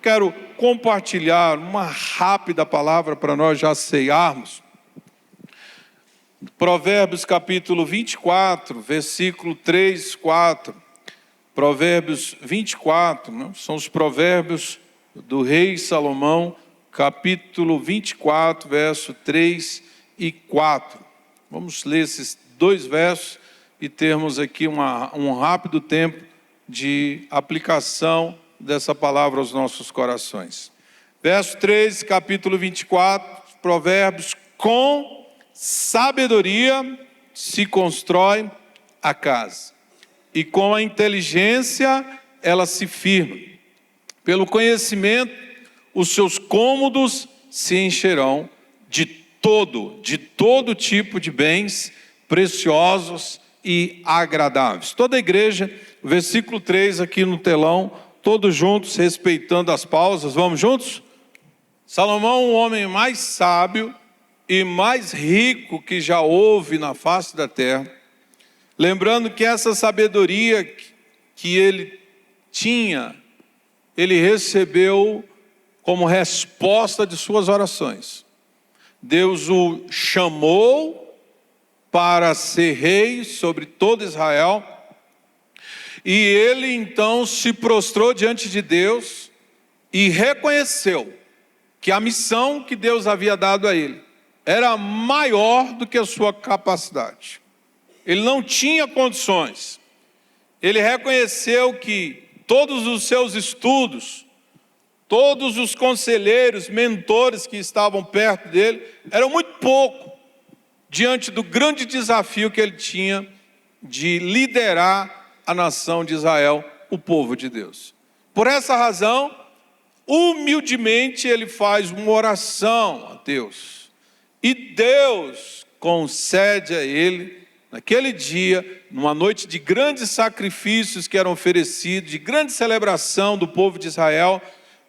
quero compartilhar uma rápida palavra para nós já ceiarmos. Provérbios capítulo 24, versículo 3, 4. Provérbios 24, são os provérbios do rei Salomão, capítulo 24, verso 3 e 4. Vamos ler esses dois versos e termos aqui um rápido tempo de aplicação dessa palavra aos nossos corações. Verso 3, capítulo 24, provérbios: com sabedoria se constrói a casa, e com a inteligência ela se firma. Pelo conhecimento, os seus cômodos se encherão de todo tipo de bens preciosos e agradáveis. Toda a igreja, versículo 3 aqui no telão, todos juntos, respeitando as pausas. Vamos juntos? Salomão, o homem mais sábio e mais rico que já houve na face da terra. Lembrando que essa sabedoria que ele tinha, ele recebeu como resposta de suas orações. Deus o chamou para ser rei sobre todo Israel, e ele então se prostrou diante de Deus e reconheceu que a missão que Deus havia dado a ele era maior do que a sua capacidade. Ele não tinha condições. Ele reconheceu que todos os seus estudos, todos os conselheiros, mentores que estavam perto dele, eram muito pouco diante do grande desafio que ele tinha de liderar a nação de Israel, o povo de Deus. Por essa razão, humildemente ele faz uma oração a Deus. E Deus concede a ele, naquele dia, numa noite de grandes sacrifícios que eram oferecidos, de grande celebração do povo de Israel,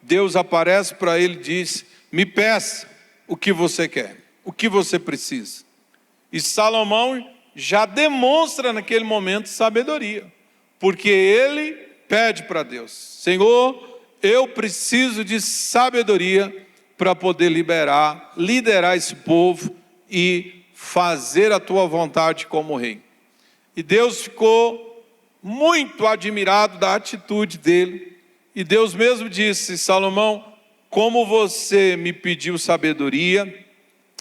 Deus aparece para ele e diz: me peça o que você quer, o que você precisa. E Salomão já demonstra naquele momento sabedoria, porque ele pede para Deus: Senhor, eu preciso de sabedoria para poder liderar esse povo e fazer a tua vontade como rei. E Deus ficou muito admirado da atitude dele, e Deus mesmo disse: Salomão, como você me pediu sabedoria,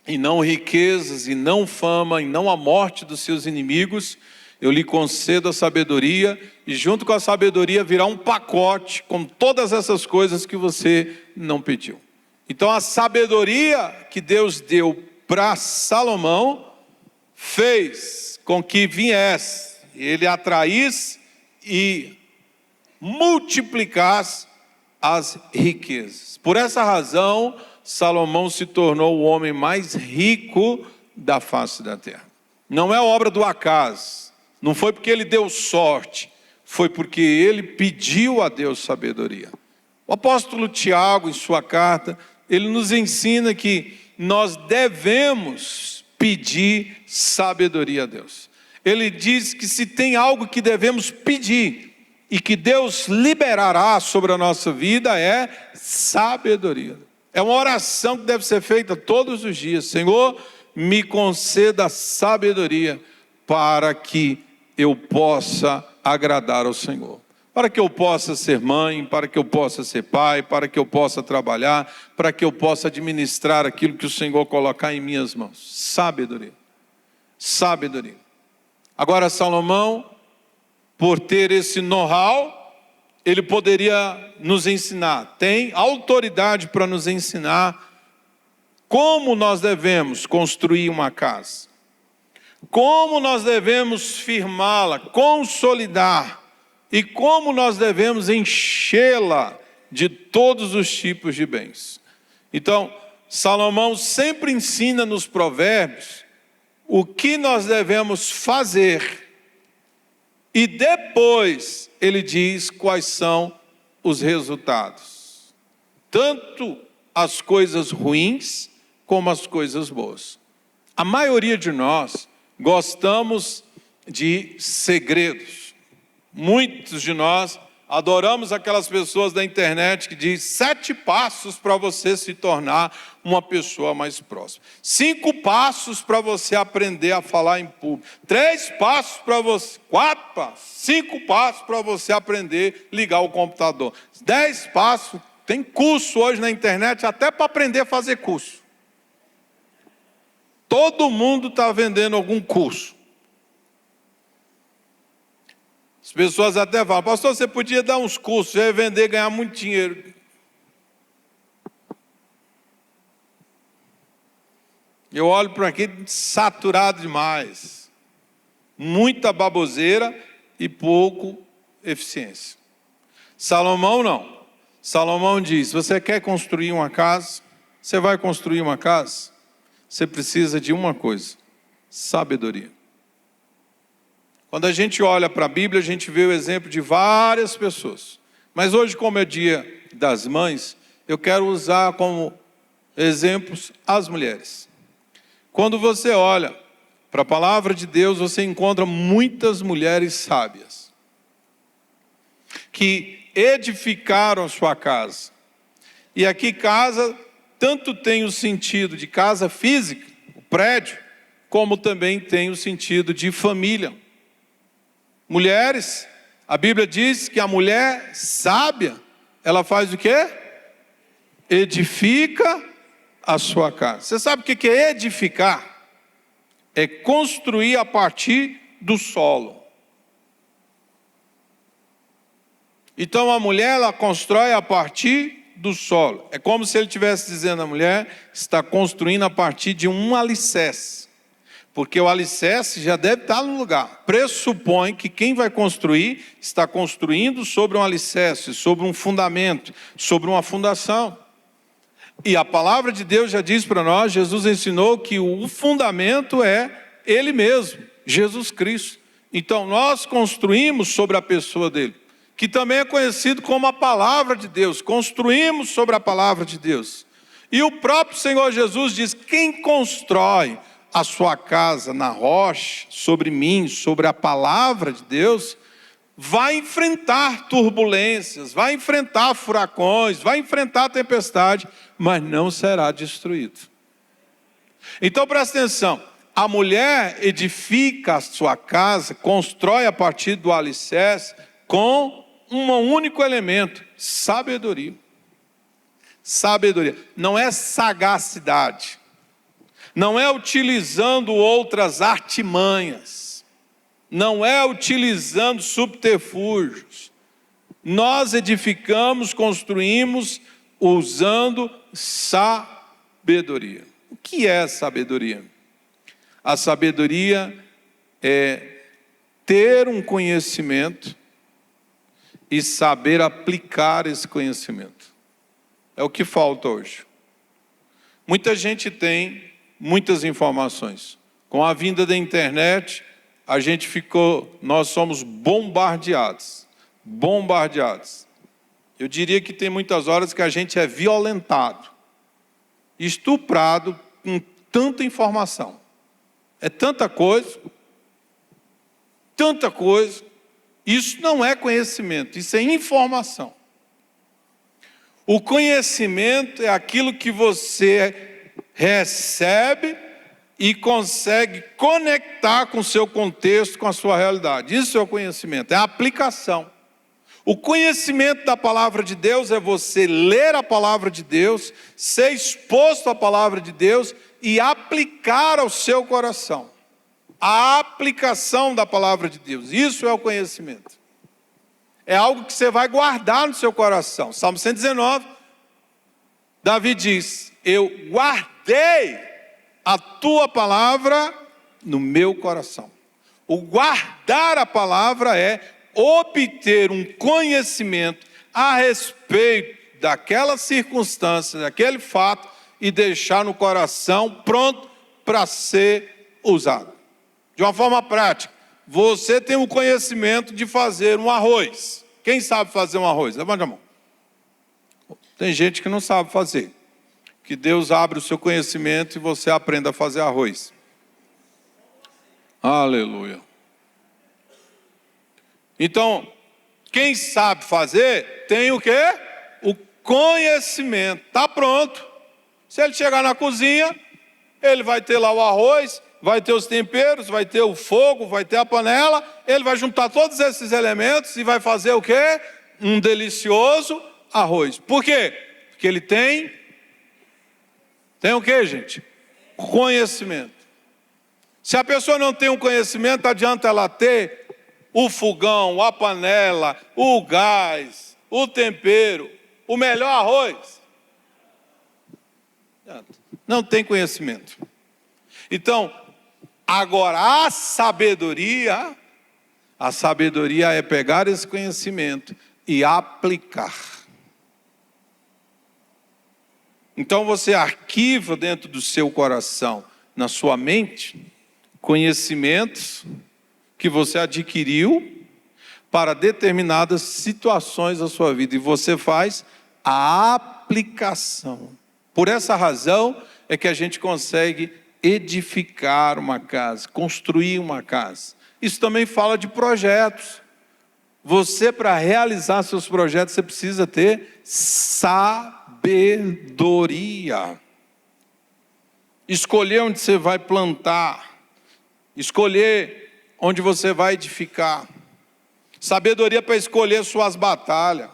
e não riquezas, e não fama, e não a morte dos seus inimigos, eu lhe concedo a sabedoria, e junto com a sabedoria virá um pacote com todas essas coisas que você não pediu. Então a sabedoria que Deus deu para Salomão fez com que viesse, ele atraísse e multiplicasse as riquezas. Por essa razão, Salomão se tornou o homem mais rico da face da terra. Não é obra do acaso, não foi porque ele deu sorte, foi porque ele pediu a Deus sabedoria. O apóstolo Tiago, em sua carta, ele nos ensina que nós devemos pedir sabedoria a Deus. Ele diz que se tem algo que devemos pedir e que Deus liberará sobre a nossa vida, é sabedoria. É uma oração que deve ser feita todos os dias: Senhor, me conceda sabedoria para que eu possa agradar ao Senhor, para que eu possa ser mãe, para que eu possa ser pai, para que eu possa trabalhar, para que eu possa administrar aquilo que o Senhor colocar em minhas mãos. Sabedoria. Sabedoria. Agora Salomão, por ter esse know-how, ele poderia nos ensinar, tem autoridade para nos ensinar como nós devemos construir uma casa, como nós devemos firmá-la, consolidar, e como nós devemos enchê-la de todos os tipos de bens. Então, Salomão sempre ensina nos provérbios o que nós devemos fazer, e depois ele diz quais são os resultados. Tanto as coisas ruins como as coisas boas. A maioria de nós gostamos de segredos. Muitos de nós Adoramos aquelas pessoas da internet que diz 7 passos para você se tornar uma pessoa mais próxima. 5 passos para você aprender a falar em público. 3 passos para você, 4 passos, 5 passos para você aprender a ligar o computador. 10 passos, tem curso hoje na internet até para aprender a fazer curso. Todo mundo está vendendo algum curso. As pessoas até falam, pastor, você podia dar uns cursos, já ia vender e ganhar muito dinheiro. Eu olho para aqui saturado demais. Muita baboseira e pouco eficiência. Salomão não. Salomão diz, você quer construir uma casa? Você vai construir uma casa? Você precisa de uma coisa, sabedoria. Quando a gente olha para a Bíblia, a gente vê o exemplo de várias pessoas. Mas hoje, como é dia das mães, eu quero usar como exemplos as mulheres. Quando você olha para a palavra de Deus, você encontra muitas mulheres sábias que edificaram a sua casa. E aqui casa, tanto tem o sentido de casa física, o prédio, como também tem o sentido de família. Mulheres, a Bíblia diz que a mulher sábia, ela faz o quê? Edifica a sua casa. Você sabe o que é edificar? É construir a partir do solo. Então a mulher, ela constrói a partir do solo. É como se ele estivesse dizendo, a mulher está construindo a partir de um alicerce. Porque o alicerce já deve estar no lugar. Pressupõe que quem vai construir, está construindo sobre um alicerce, sobre um fundamento, sobre uma fundação. E a palavra de Deus já diz para nós, Jesus ensinou que o fundamento é Ele mesmo, Jesus Cristo. Então nós construímos sobre a pessoa dele, que também é conhecido como a palavra de Deus. Construímos sobre a palavra de Deus. E o próprio Senhor Jesus diz, quem constrói a sua casa na rocha, sobre mim, sobre a palavra de Deus, vai enfrentar turbulências, vai enfrentar furacões, vai enfrentar tempestade, mas não será destruído. Então presta atenção, a mulher edifica a sua casa, constrói a partir do alicerce, com um único elemento, sabedoria. Sabedoria, não é sagacidade. Não é utilizando outras artimanhas, não é utilizando subterfúgios. Nós edificamos, construímos usando sabedoria. O que é sabedoria? A sabedoria é ter um conhecimento e saber aplicar esse conhecimento. É o que falta hoje. Muita gente tem muitas informações. Com a vinda da internet, nós somos bombardeados. Eu diria que tem muitas horas que a gente é violentado, estuprado com tanta informação. É tanta coisa. Isso não é conhecimento, isso é informação. O conhecimento é aquilo que você recebe e consegue conectar com o seu contexto, com a sua realidade. Isso é o conhecimento, é a aplicação. O conhecimento da palavra de Deus é você ler a palavra de Deus, ser exposto à palavra de Deus e aplicar ao seu coração. A aplicação da palavra de Deus, isso é o conhecimento. É algo que você vai guardar no seu coração. Salmo 119, Davi diz, eu guardei a tua palavra no meu coração. O guardar a palavra é obter um conhecimento a respeito daquela circunstância, daquele fato, e deixar no coração pronto para ser usado. De uma forma prática, você tem o conhecimento de fazer um arroz. Quem sabe fazer um arroz? Levante a mão. Tem gente que não sabe fazer. Que Deus abra o seu conhecimento e você aprenda a fazer arroz. Aleluia. Então, Quem sabe fazer, tem o quê? O conhecimento. Está pronto. Se ele chegar na cozinha, ele vai ter lá o arroz, vai ter os temperos, vai ter o fogo, vai ter a panela. Ele vai juntar todos esses elementos e vai fazer o quê? Um delicioso arroz. Por quê? Porque ele tem o quê, gente? Conhecimento. Se a pessoa não tem um conhecimento, adianta ela ter o fogão, a panela, o gás, o tempero, o melhor arroz. Não tem conhecimento. Então, agora a sabedoria é pegar esse conhecimento e aplicar. Então você arquiva dentro do seu coração, na sua mente, conhecimentos que você adquiriu para determinadas situações da sua vida. E você faz a aplicação. Por essa razão é que a gente consegue edificar uma casa, construir uma casa. Isso também fala de projetos. Você, para realizar seus projetos, você precisa ter sabedoria. Escolher onde você vai plantar. Escolher onde você vai edificar. Sabedoria para escolher suas batalhas.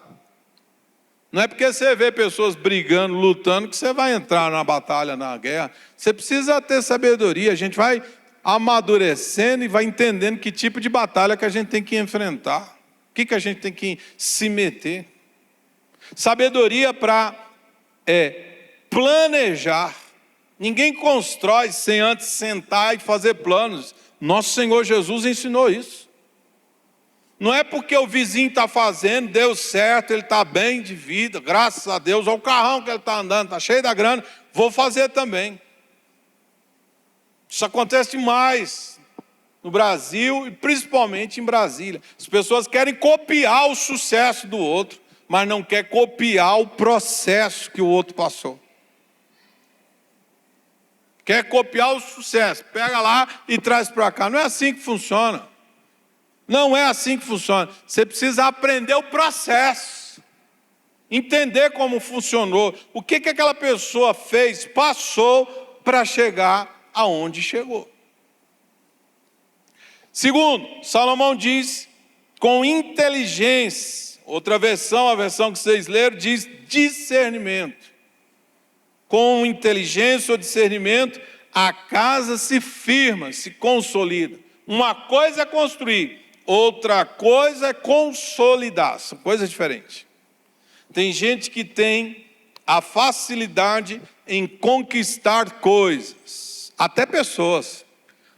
Não é porque você vê pessoas brigando, lutando, que você vai entrar na batalha, na guerra. Você precisa ter sabedoria. A gente vai amadurecendo e vai entendendo que tipo de batalha que a gente tem que enfrentar. O que a gente tem que se meter. Sabedoria para planejar. Ninguém constrói sem antes sentar e fazer planos. Nosso Senhor Jesus ensinou isso. Não é porque o vizinho está fazendo, deu certo, ele está bem de vida, graças a Deus, ou o carrão que ele está andando, está cheio da grana, vou fazer também. Isso acontece demais no Brasil e principalmente em Brasília. As pessoas querem copiar o sucesso do outro, mas não quer copiar o processo que o outro passou. Quer copiar o sucesso, pega lá e traz para cá. Não é assim que funciona. Não é assim que funciona. Você precisa aprender o processo. Entender como funcionou. O que aquela pessoa fez, passou para chegar aonde chegou. Segundo, Salomão diz, com inteligência. Outra versão, a versão que vocês leram, diz discernimento. Com inteligência ou discernimento, a casa se firma, se consolida. Uma coisa é construir, outra coisa é consolidar. São coisas diferentes. Tem gente que tem a facilidade em conquistar coisas, até pessoas,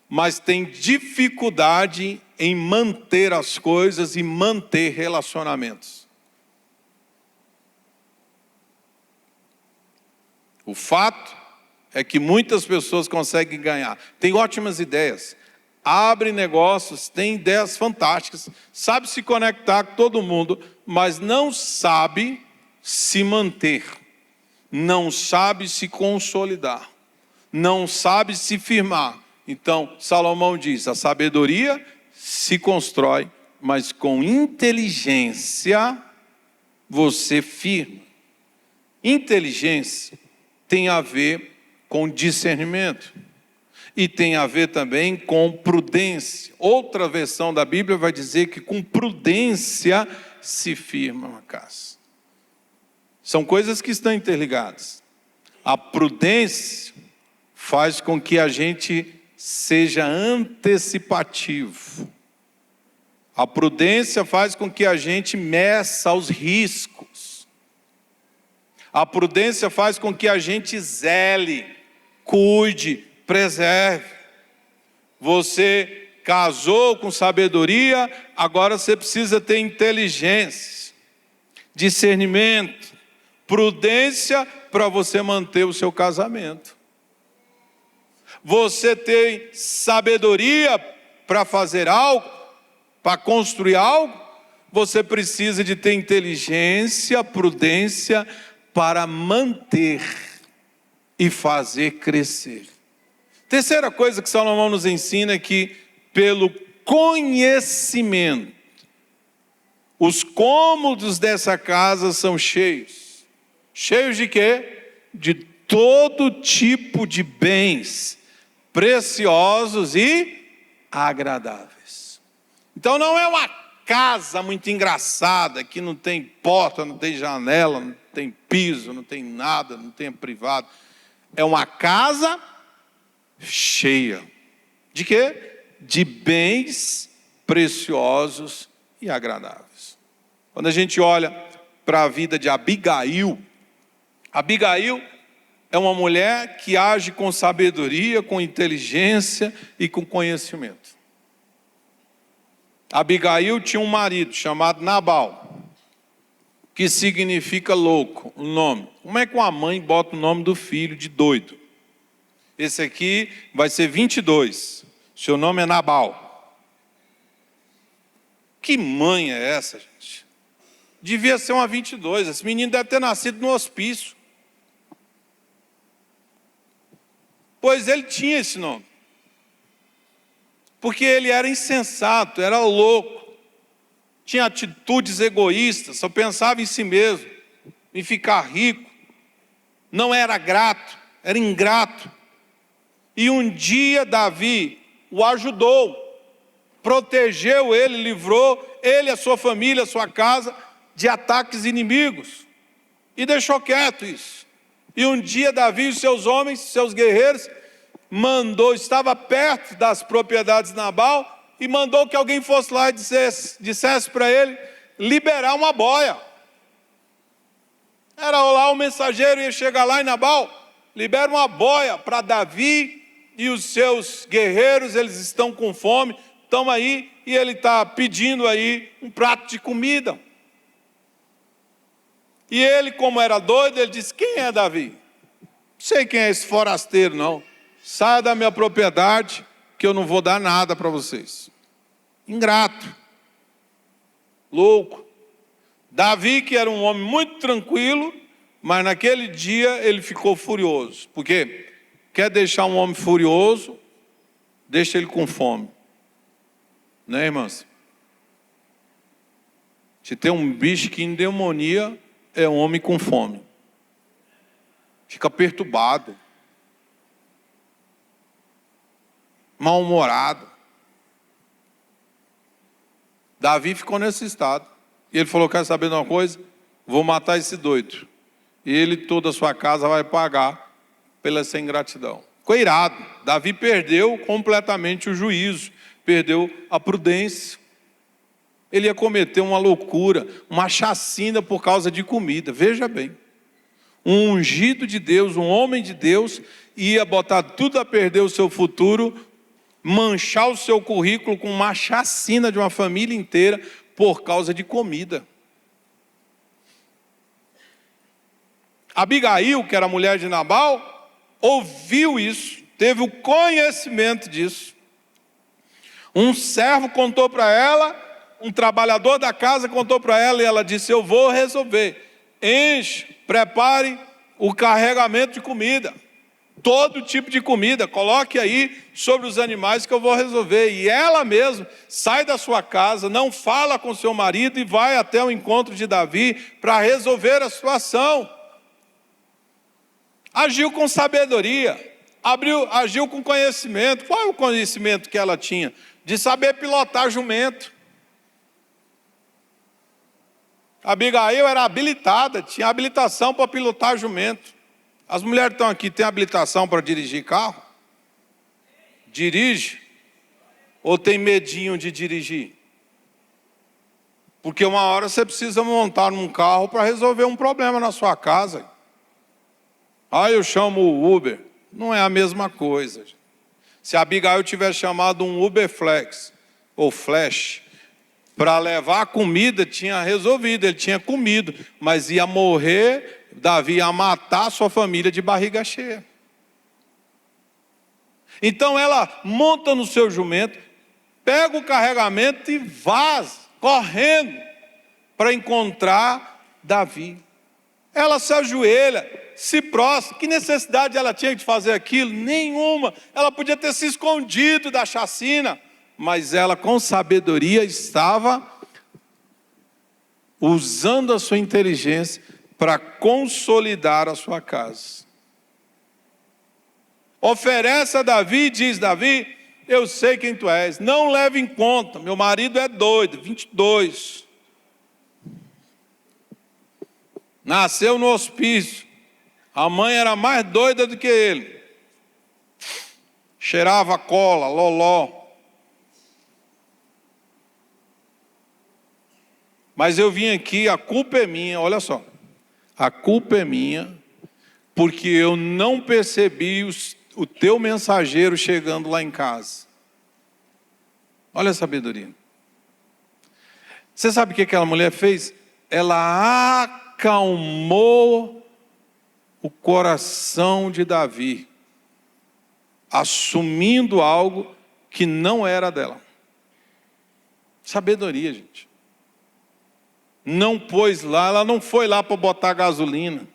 mas tem dificuldade em manter as coisas e manter relacionamentos. O fato é que muitas pessoas conseguem ganhar. Tem ótimas ideias. Abre negócios, tem ideias fantásticas. Sabe se conectar com todo mundo, mas não sabe se manter. Não sabe se consolidar. Não sabe se firmar. Então, Salomão diz, a sabedoria se constrói, mas com inteligência você firma. Inteligência tem a ver com discernimento e tem a ver também com prudência. Outra versão da Bíblia vai dizer que com prudência se firma uma casa. São coisas que estão interligadas. A prudência faz com que a gente seja antecipativo. A prudência faz com que a gente meça os riscos. A prudência faz com que a gente zele, cuide, preserve. Você casou com sabedoria, agora você precisa ter inteligência, discernimento, prudência para você manter o seu casamento. Você tem sabedoria para fazer algo, para construir algo, você precisa de ter inteligência, prudência para manter e fazer crescer. Terceira coisa que Salomão nos ensina é que pelo conhecimento Os cômodos dessa casa são cheios. Cheios de quê? De todo tipo de bens preciosos e agradáveis. Então não é uma casa muito engraçada, que não tem porta, não tem janela, não tem piso, não tem nada, não tem privado. É uma casa cheia. De quê? De bens preciosos e agradáveis. Quando a gente olha para a vida de Abigail, Abigail é uma mulher que age com sabedoria, com inteligência e com conhecimento. Abigail tinha um marido chamado Nabal, que significa louco, o nome. Como é que uma mãe bota o nome do filho de doido? Esse aqui vai ser 22. Seu nome é Nabal. Que mãe é essa, gente? Devia ser uma 22. Esse menino deve ter nascido no hospício. Pois ele tinha esse nome. Porque ele era insensato, era louco. Tinha atitudes egoístas, só pensava em si mesmo, em ficar rico. Não era grato, era ingrato. E um dia Davi o ajudou, protegeu ele, livrou ele, a sua família, a sua casa de ataques inimigos. E deixou quieto isso. E um dia Davi e os seus homens, seus guerreiros, estava perto das propriedades de Nabal e mandou que alguém fosse lá e dissesse para ele liberar uma boia. Era lá o mensageiro, ia chegar lá em Nabal, libera uma boia para Davi e os seus guerreiros, eles estão com fome, estão aí, e ele está pedindo aí um prato de comida. E ele, como era doido, ele disse: quem é Davi? Não sei quem é esse forasteiro, não. Saia da minha propriedade, que eu não vou dar nada para vocês. Ingrato. Louco. Davi, que era um homem muito tranquilo, mas naquele dia ele ficou furioso. Por quê? Quer deixar um homem furioso, deixa ele com fome. Né, irmãs? Se tem um bicho que endemonia, é um homem com fome. Fica perturbado. Mal-humorado. Davi ficou nesse estado. E ele falou: quer saber de uma coisa? Vou matar esse doido. E ele e toda a sua casa vai pagar pela essa ingratidão. Ficou irado. Davi perdeu completamente o juízo. Perdeu a prudência. Ele ia cometer uma loucura, uma chacina por causa de comida. Veja bem. Um ungido de Deus, um homem de Deus, ia botar tudo a perder o seu futuro, manchar o seu currículo com uma chacina de uma família inteira por causa de comida. Abigail, que era a mulher de Nabal, ouviu isso, teve o conhecimento disso. Um servo contou para ela, um trabalhador da casa contou para ela, e ela disse: eu vou resolver. Enche, prepare o carregamento de comida. Todo tipo de comida, coloque aí sobre os animais que eu vou resolver. E ela mesma sai da sua casa, não fala com seu marido e vai até o encontro de Davi para resolver a situação. Agiu com sabedoria, agiu com conhecimento. Qual é o conhecimento que ela tinha? De saber pilotar jumento. Abigail era habilitada, tinha habilitação para pilotar jumento. As mulheres que estão aqui têm habilitação para dirigir carro? Dirige? Ou tem medinho de dirigir? Porque uma hora você precisa montar num carro para resolver um problema na sua casa. Eu chamo o Uber. Não é a mesma coisa. Se a Abigail tivesse chamado um Uber Flex, ou Flash, para levar a comida, tinha resolvido, ele tinha comido, mas ia morrer. Davi ia matar a sua família de barriga cheia. Então ela monta no seu jumento, pega o carregamento e vaza, correndo, para encontrar Davi. Ela se ajoelha, se prostra. Que necessidade ela tinha de fazer aquilo? Nenhuma. Ela podia ter se escondido da chacina, mas ela com sabedoria estava usando a sua inteligência para consolidar a sua casa. Oferece a Davi, diz Davi: eu sei quem tu és, não leve em conta, meu marido é doido, 22. Nasceu no hospício, a mãe era mais doida do que ele. Cheirava cola, loló. Mas eu vim aqui, a culpa é minha, olha só. A culpa é minha, porque eu não percebi o teu mensageiro chegando lá em casa. Olha a sabedoria. Você sabe o que aquela mulher fez? Ela acalmou o coração de Davi, assumindo algo que não era dela. Sabedoria, gente. Não pôs lá, ela não foi lá para botar gasolina.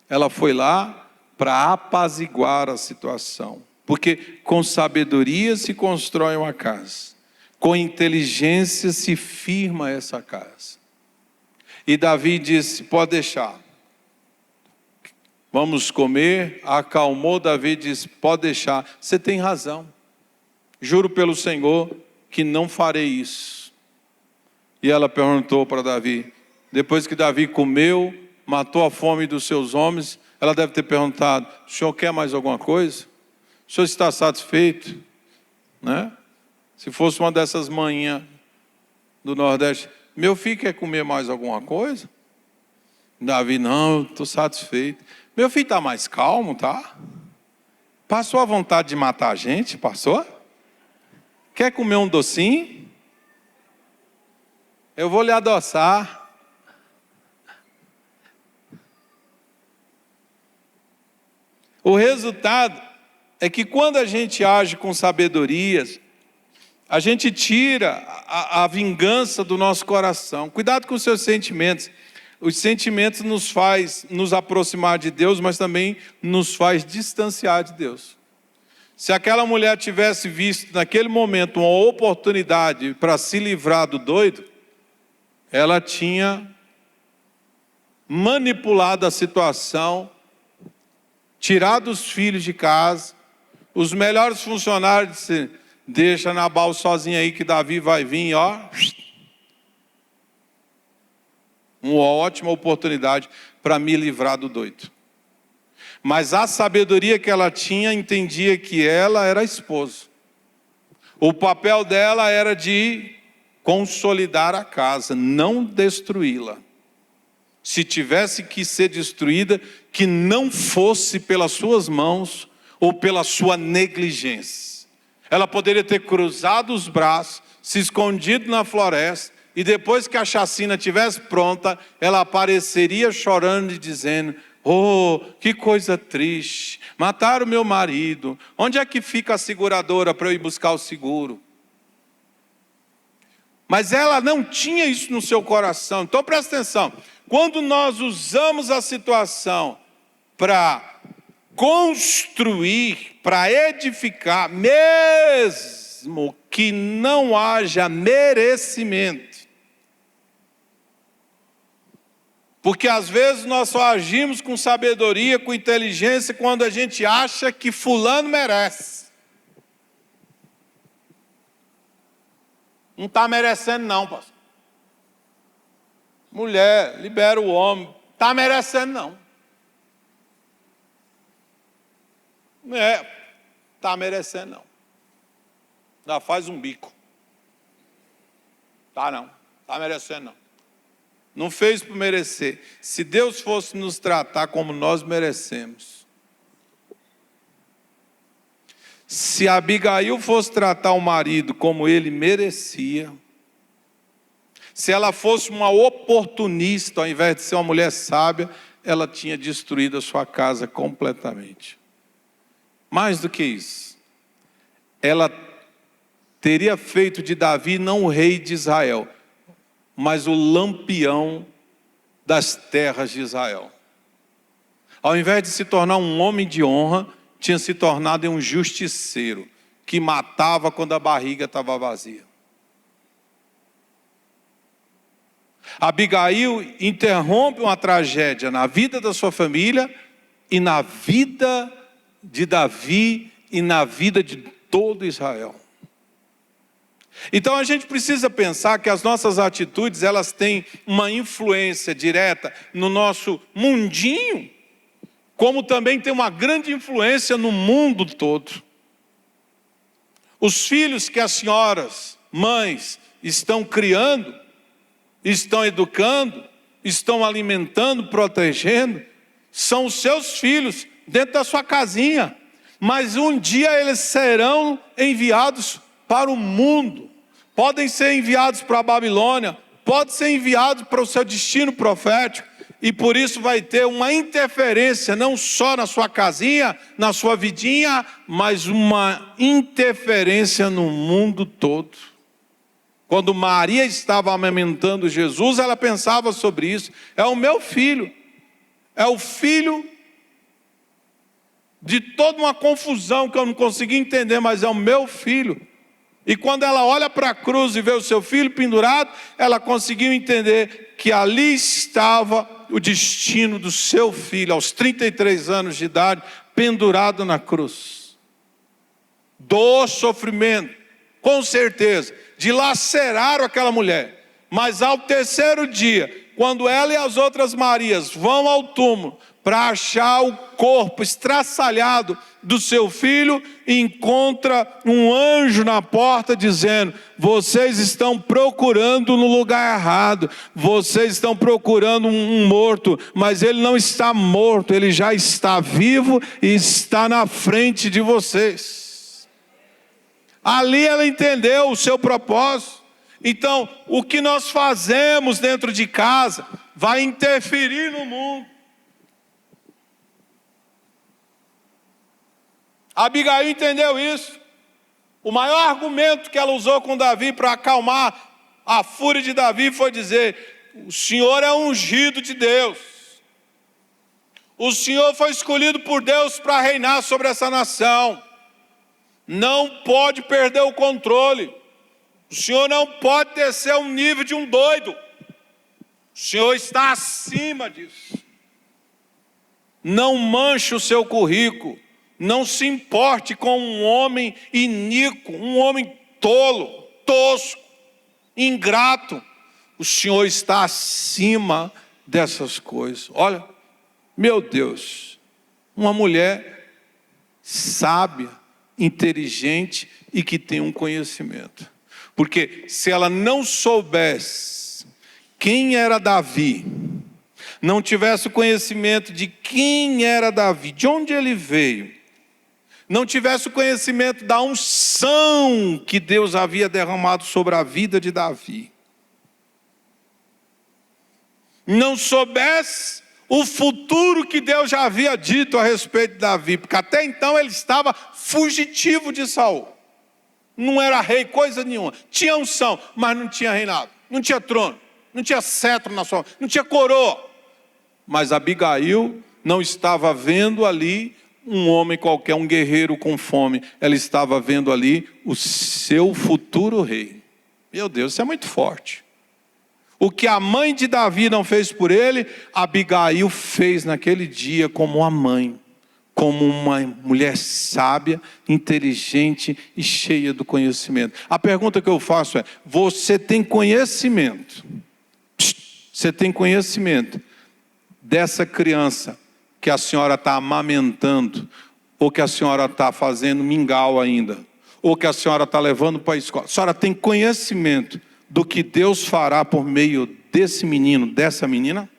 Ela foi lá para apaziguar a situação. Porque com sabedoria se constrói uma casa. Com inteligência se firma essa casa. E Davi disse: pode deixar. Vamos comer. Acalmou Davi e disse: pode deixar. Você tem razão. Juro pelo Senhor que não farei isso. E ela perguntou para Davi, depois que Davi comeu, matou a fome dos seus homens, ela deve ter perguntado: o senhor quer mais alguma coisa? O senhor está satisfeito? Né? Se fosse uma dessas manhãs do Nordeste: meu filho quer comer mais alguma coisa? Davi: não, estou satisfeito. Meu filho está mais calmo, tá? Passou a vontade de matar a gente? Passou? Quer comer um docinho? Eu vou lhe adoçar. O resultado é que quando a gente age com sabedoria, a gente tira a vingança do nosso coração. Cuidado com os seus sentimentos. Os sentimentos nos faz nos aproximar de Deus, mas também nos faz distanciar de Deus. Se aquela mulher tivesse visto naquele momento uma oportunidade para se livrar do doido, ela tinha manipulado a situação, tirado os filhos de casa, os melhores funcionários disse: deixa Nabal sozinho aí que Davi vai vir, ó. Uma ótima oportunidade para me livrar do doido. Mas a sabedoria que ela tinha entendia que ela era a esposa. O papel dela era de consolidar a casa, não destruí-la. Se tivesse que ser destruída, que não fosse pelas suas mãos ou pela sua negligência. Ela poderia ter cruzado os braços, se escondido na floresta, e depois que a chacina estivesse pronta, ela apareceria chorando e dizendo: oh, que coisa triste, mataram meu marido, onde é que fica a seguradora para eu ir buscar o seguro? Mas ela não tinha isso no seu coração. Então presta atenção, quando nós usamos a situação para construir, para edificar, mesmo que não haja merecimento, porque às vezes nós só agimos com sabedoria, com inteligência, quando a gente acha que fulano merece. Não está merecendo não, pastor. Mulher, libera o homem. Está merecendo não. Está merecendo não. Já faz um bico. Tá não, está merecendo não. Não fez por merecer. Se Deus fosse nos tratar como nós merecemos, se Abigail fosse tratar o marido como ele merecia, se ela fosse uma oportunista ao invés de ser uma mulher sábia, ela tinha destruído a sua casa completamente. Mais do que isso, ela teria feito de Davi não o rei de Israel, mas o lampião das terras de Israel. Ao invés de se tornar um homem de honra, tinha se tornado um justiceiro, que matava quando a barriga estava vazia. Abigail interrompe uma tragédia na vida da sua família e na vida de Davi e na vida de todo Israel. Então a gente precisa pensar que as nossas atitudes, elas têm uma influência direta no nosso mundinho, como também tem uma grande influência no mundo todo. Os filhos que as senhoras, mães, estão criando, estão educando, estão alimentando, protegendo, são os seus filhos dentro da sua casinha. Mas um dia eles serão enviados para o mundo. Podem ser enviados para a Babilônia, podem ser enviados para o seu destino profético. E por isso vai ter uma interferência, não só na sua casinha, na sua vidinha, mas uma interferência no mundo todo. Quando Maria estava amamentando Jesus, ela pensava sobre isso. É o meu filho. É o filho de toda uma confusão que eu não consegui entender, mas é o meu filho. E quando ela olha para a cruz e vê o seu filho pendurado, ela conseguiu entender que ali estava o destino do seu filho, aos 33 anos de idade, pendurado na cruz. Dor, sofrimento, com certeza, dilaceraram aquela mulher. Mas ao terceiro dia, quando ela e as outras Marias vão ao túmulo para achar o corpo estraçalhado do seu filho, encontra um anjo na porta dizendo: vocês estão procurando no lugar errado, vocês estão procurando um morto, mas ele não está morto, ele já está vivo e está na frente de vocês. Ali ela entendeu o seu propósito. Então, o que nós fazemos dentro de casa vai interferir no mundo. Abigail entendeu isso. O maior argumento que ela usou com Davi para acalmar a fúria de Davi foi dizer: o Senhor é ungido de Deus. O Senhor foi escolhido por Deus para reinar sobre essa nação. Não pode perder o controle. O Senhor não pode descer ao nível de um doido. O Senhor está acima disso. Não manche o seu currículo. Não se importe com um homem iníquo, um homem tolo, tosco, ingrato. O Senhor está acima dessas coisas. Olha, meu Deus, uma mulher sábia, inteligente e que tem um conhecimento. Porque se ela não soubesse quem era Davi, não tivesse o conhecimento de quem era Davi, de onde ele veio, não tivesse o conhecimento da unção que Deus havia derramado sobre a vida de Davi, não soubesse o futuro que Deus já havia dito a respeito de Davi, porque até então ele estava fugitivo de Saul, não era rei coisa nenhuma, tinha unção, mas não tinha reinado, não tinha trono, não tinha cetro na sua mão, não tinha coroa. Mas Abigail não estava vendo ali um homem qualquer, um guerreiro com fome. Ela estava vendo ali o seu futuro rei. Meu Deus, isso é muito forte. O que a mãe de Davi não fez por ele, Abigail fez naquele dia como a mãe, como uma mulher sábia, inteligente e cheia do conhecimento. A pergunta que eu faço é: você tem conhecimento? Você tem conhecimento dessa criança que a senhora está amamentando, ou que a senhora está fazendo mingau ainda, ou que a senhora está levando para a escola? A senhora tem conhecimento do que Deus fará por meio desse menino, dessa menina?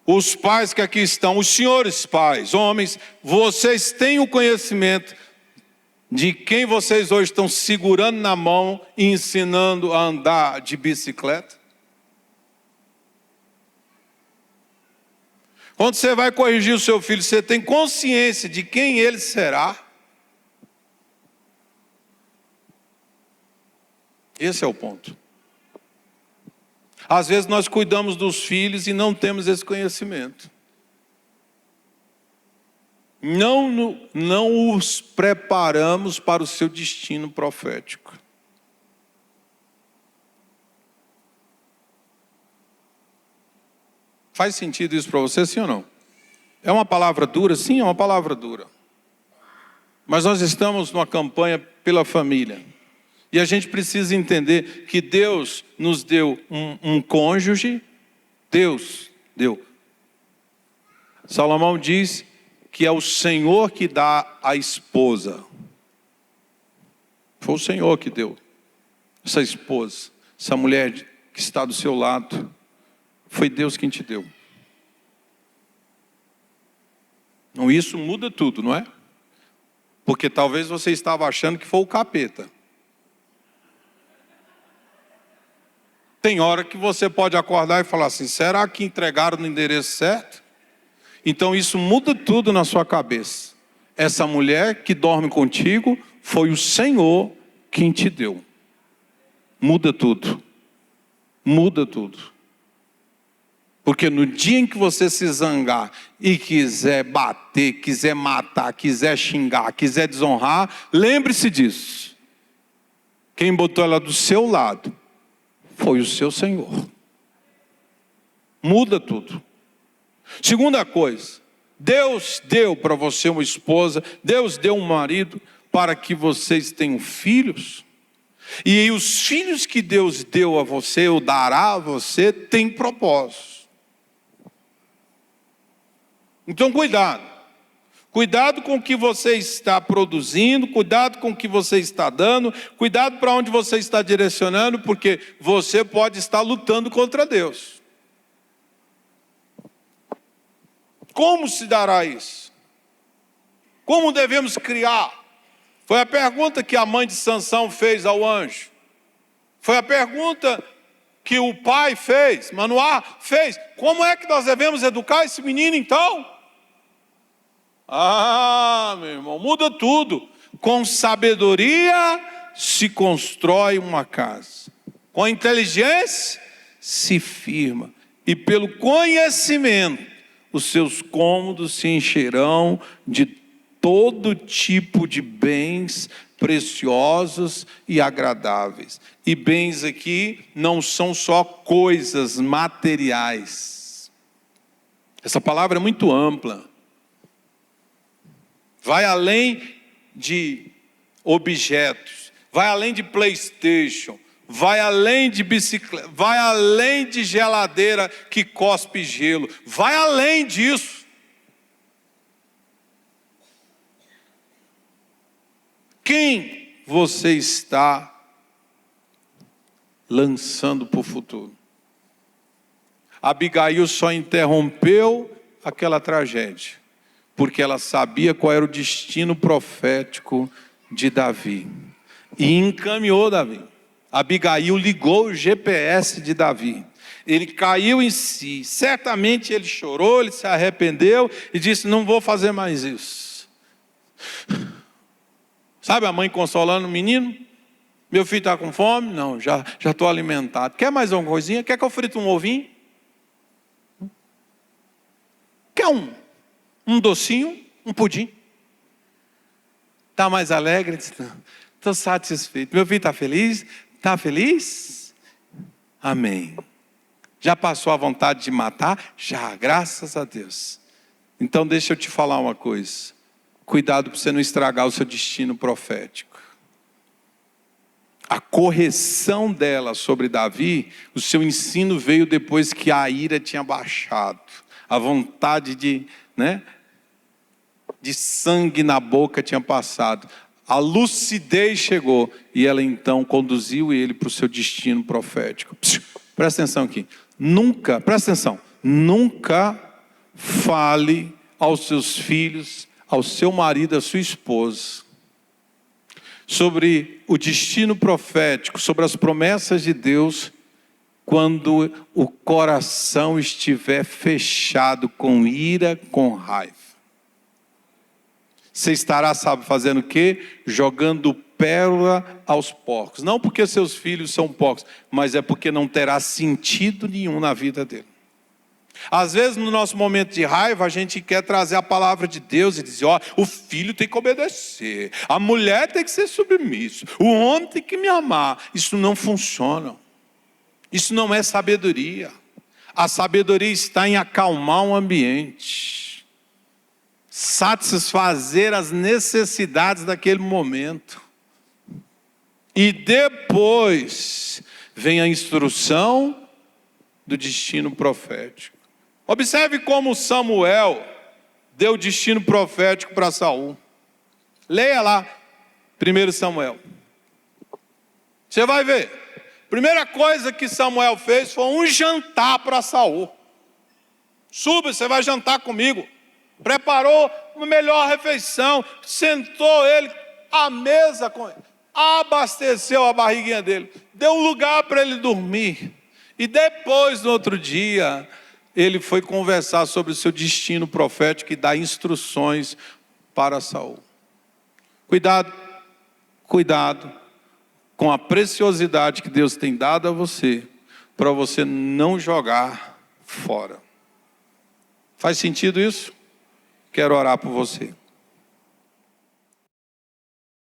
Os pais que aqui estão, os senhores pais, homens, vocês têm o conhecimento de quem vocês hoje estão segurando na mão e ensinando a andar de bicicleta? Quando você vai corrigir o seu filho, você tem consciência de quem ele será? Esse é o ponto. Às vezes nós cuidamos dos filhos e não temos esse conhecimento. não os preparamos para o seu destino profético. Faz sentido isso para você, sim ou não? É uma palavra dura? Sim, é uma palavra dura. Mas nós estamos numa campanha pela família. E a gente precisa entender que Deus nos deu um cônjuge. Deus deu. Salomão diz que é o Senhor que dá a esposa. Foi o Senhor que deu essa esposa, essa mulher que está do seu lado. Foi Deus quem te deu. Então isso muda tudo, não é? Porque talvez você estava achando que foi o capeta. Tem hora que você pode acordar e falar assim, será que entregaram no endereço certo? Então isso muda tudo na sua cabeça. Essa mulher que dorme contigo foi o Senhor quem te deu. Muda tudo. Muda tudo. Porque no dia em que você se zangar e quiser bater, quiser matar, quiser xingar, quiser desonrar, lembre-se disso. Quem botou ela do seu lado foi o seu Senhor. Muda tudo. Segunda coisa, Deus deu para você uma esposa, Deus deu um marido para que vocês tenham filhos. E os filhos que Deus deu a você, ou dará a você, têm propósito. Então cuidado. Cuidado com o que você está produzindo, cuidado com o que você está dando, cuidado para onde você está direcionando, porque você pode estar lutando contra Deus. Como se dará isso? Como devemos criar? Foi a pergunta que a mãe de Sansão fez ao anjo. Foi a pergunta que o pai fez, Manoá fez. Como é que nós devemos educar esse menino então? Meu irmão, muda tudo. Com sabedoria se constrói uma casa. Com inteligência se firma. E pelo conhecimento, os seus cômodos se encherão de todo tipo de bens preciosos e agradáveis. E bens aqui não são só coisas materiais. Essa palavra é muito ampla. Vai além de objetos, vai além de PlayStation, vai além de bicicleta, vai além de geladeira que cospe gelo, vai além disso. Quem você está lançando para o futuro? Abigail só interrompeu aquela tragédia porque ela sabia qual era o destino profético de Davi. E encaminhou Davi. Abigail ligou o GPS de Davi. Ele caiu em si. Certamente ele chorou, ele se arrependeu e disse, não vou fazer mais isso. Sabe a mãe consolando o menino? Meu filho está com fome? Não, já estou alimentado. Quer mais uma coisinha? Quer que eu frite um ovinho? Quer um docinho, um pudim? Está mais alegre? Estou satisfeito. Meu filho está feliz? Está feliz? Amém. Já passou a vontade de matar? Já, graças a Deus. Então deixa eu te falar uma coisa. Cuidado para você não estragar o seu destino profético. A correção dela sobre Davi, o seu ensino veio depois que a ira tinha baixado. A vontade de sangue na boca tinha passado. A lucidez chegou e ela então conduziu ele para o seu destino profético. Presta atenção aqui. Presta atenção. Nunca fale aos seus filhos, ao seu marido, à sua esposa, sobre o destino profético, sobre as promessas de Deus, quando o coração estiver fechado com ira, com raiva. Você estará, sabe, fazendo o quê? Jogando pérola aos porcos. Não porque seus filhos são porcos, mas é porque não terá sentido nenhum na vida dele. Às vezes, no nosso momento de raiva, a gente quer trazer a palavra de Deus e dizer, ó, o filho tem que obedecer, a mulher tem que ser submissa, o homem tem que me amar. Isso não funciona. Isso não é sabedoria. A sabedoria está em acalmar o ambiente, satisfazer as necessidades daquele momento. E depois vem a instrução do destino profético. Observe como Samuel deu destino profético para Saul. Leia lá, 1 Samuel. Você vai ver. Primeira coisa que Samuel fez foi um jantar para Saul. Suba, você vai jantar comigo. Preparou uma melhor refeição, sentou ele à mesa com ele, abasteceu a barriguinha dele, deu um lugar para ele dormir. E depois, no outro dia, ele foi conversar sobre o seu destino profético e dar instruções para Saul. Cuidado, cuidado com a preciosidade que Deus tem dado a você, para você não jogar fora. Faz sentido isso? Quero orar por você.